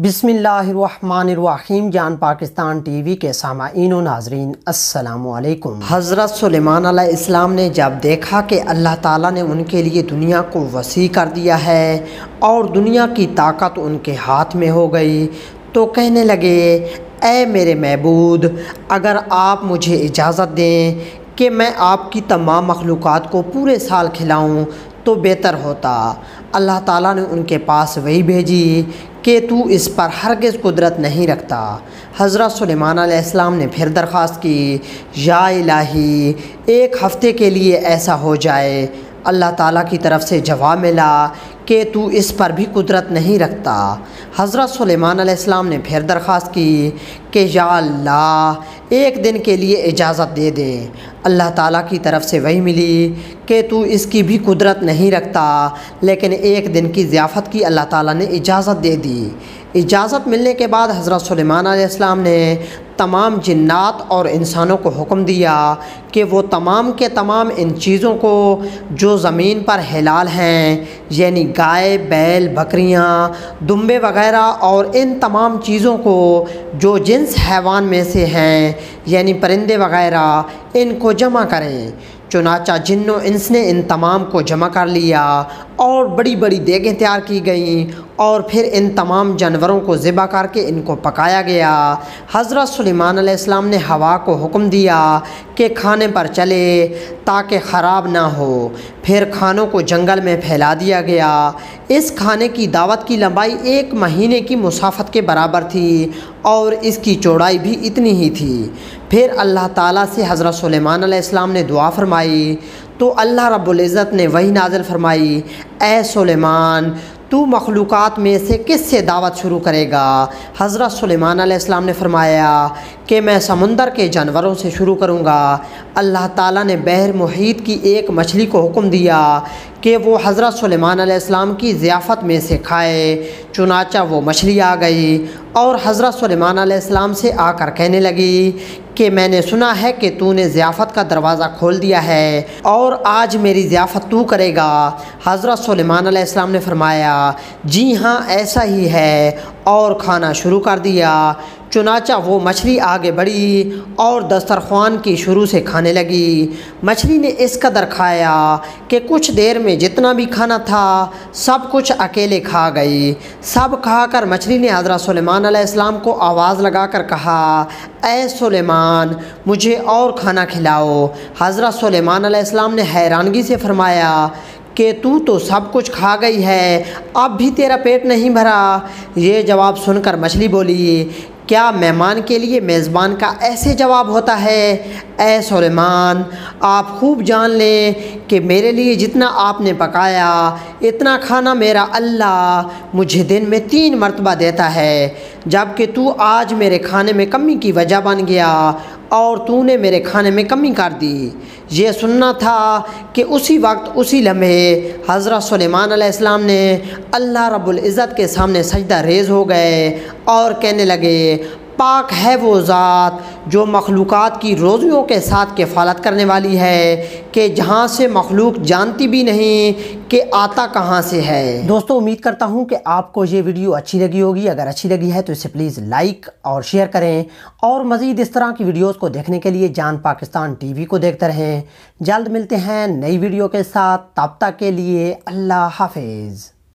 بسم اللہ الرحمن الرحیم۔ جان پاکستان ٹی وی کے سامعین و ناظرین السلام علیکم۔ حضرت سلیمان علیہ السلام نے جب دیکھا کہ اللہ تعالیٰ نے ان کے لیے دنیا کو وسیع کر دیا ہے اور دنیا کی طاقت ان کے ہاتھ میں ہو گئی تو کہنے لگے، اے میرے معبود، اگر آپ مجھے اجازت دیں کہ میں آپ کی تمام مخلوقات کو پورے سال کھلاؤں تو بہتر ہوتا۔ اللہ تعالیٰ نے ان کے پاس وحی بھیجی کہ تو اس پر ہرگز قدرت نہیں رکھتا۔ حضرت سلیمان علیہ السلام نے پھر درخواست کی، یا الہی، ایک ہفتے کے لیے ایسا ہو جائے۔ اللہ تعالیٰ کی طرف سے جواب ملا کہ تو اس پر بھی قدرت نہیں رکھتا۔ حضرت سلیمان علیہ السلام نے پھر درخواست کی کہ یا اللہ، ایک دن کے لیے اجازت دے دے۔ اللہ تعالیٰ کی طرف سے وحی ملی کہ تو اس کی بھی قدرت نہیں رکھتا، لیکن ایک دن کی ضیافت کی اللہ تعالیٰ نے اجازت دے دی۔ اجازت ملنے کے بعد حضرت سلیمان علیہ السلام نے تمام جنات اور انسانوں کو حکم دیا کہ وہ تمام کے تمام ان چیزوں کو جو زمین پر حلال ہیں، یعنی گائے، بیل، بکریاں، دمبے وغیرہ، اور ان تمام چیزوں کو جو جنس حیوان میں سے ہیں، یعنی پرندے وغیرہ، ان کو جمع کریں۔ چنانچہ جن و انس نے ان تمام کو جمع کر لیا اور بڑی بڑی دیگیں تیار کی گئیں اور پھر ان تمام جانوروں کو ذبح کر کے ان کو پکایا گیا۔ حضرت سلیمان علیہ السلام نے ہوا کو حکم دیا کہ کھانے پر چلے تاکہ خراب نہ ہو۔ پھر کھانوں کو جنگل میں پھیلا دیا گیا۔ اس کھانے کی دعوت کی لمبائی 1 مہینے کی مسافت کے برابر تھی اور اس کی چوڑائی بھی اتنی ہی تھی۔ پھر اللہ تعالیٰ سے حضرت سلیمان علیہ السلام نے دعا فرمائی تو اللہ رب العزت نے وحی نازل فرمائی، اے سلیمان، تو مخلوقات میں سے کس سے دعوت شروع کرے گا؟ حضرت سلیمان علیہ السلام نے فرمایا کہ میں سمندر کے جانوروں سے شروع کروں گا۔ اللہ تعالیٰ نے بحر محیط کی ایک مچھلی کو حکم دیا کہ وہ حضرت سلیمان علیہ السلام کی ضیافت میں سے کھائے۔ چنانچہ وہ مچھلی آ گئی اور حضرت سلیمان علیہ السلام سے آ کر کہنے لگی کہ میں نے سنا ہے کہ تو نے ضیافت کا دروازہ کھول دیا ہے اور آج میری ضیافت تو کرے گا۔ حضرت سلیمان علیہ السلام نے فرمایا، جی ہاں ایسا ہی ہے، اور کھانا شروع کر دیا۔ چنانچہ وہ مچھلی آگے بڑھی اور دسترخوان کی شروع سے کھانے لگی۔ مچھلی نے اس قدر کھایا کہ کچھ دیر میں جتنا بھی کھانا تھا سب کچھ اکیلے کھا گئی۔ سب کھا کر مچھلی نے حضرت سلیمان علیہ السلام کو آواز لگا کر کہا، اے سلیمان، مجھے اور کھانا کھلاؤ۔ حضرت سلیمان علیہ السلام نے حیرانگی سے فرمایا کہ تو سب کچھ کھا گئی ہے، اب بھی تیرا پیٹ نہیں بھرا؟ یہ جواب سن کر مچھلی بولی، کیا مہمان کے لیے میزبان کا ایسے جواب ہوتا ہے؟ اے سلیمان، آپ خوب جان لیں کہ میرے لیے جتنا آپ نے پکایا اتنا کھانا میرا اللہ مجھے دن میں 3 مرتبہ دیتا ہے، جبکہ تو آج میرے کھانے میں کمی کی وجہ بن گیا اور تو نے میرے کھانے میں کمی کر دی۔ یہ سننا تھا کہ اسی وقت اسی لمحے حضرت سلیمان علیہ السلام نے اللہ رب العزت کے سامنے سجدہ ریز ہو گئے اور کہنے لگے، پاک ہے وہ ذات جو مخلوقات کی روزیوں کے ساتھ کفالت کرنے والی ہے کہ جہاں سے مخلوق جانتی بھی نہیں کہ آتا کہاں سے ہے۔ دوستو، امید کرتا ہوں کہ آپ کو یہ ویڈیو اچھی لگی ہوگی۔ اگر اچھی لگی ہے تو اسے پلیز لائک اور شیئر کریں اور مزید اس طرح کی ویڈیوز کو دیکھنے کے لیے جان پاکستان ٹی وی کو دیکھتے رہیں۔ جلد ملتے ہیں نئی ویڈیو کے ساتھ، تب تک کے لیے اللہ حافظ۔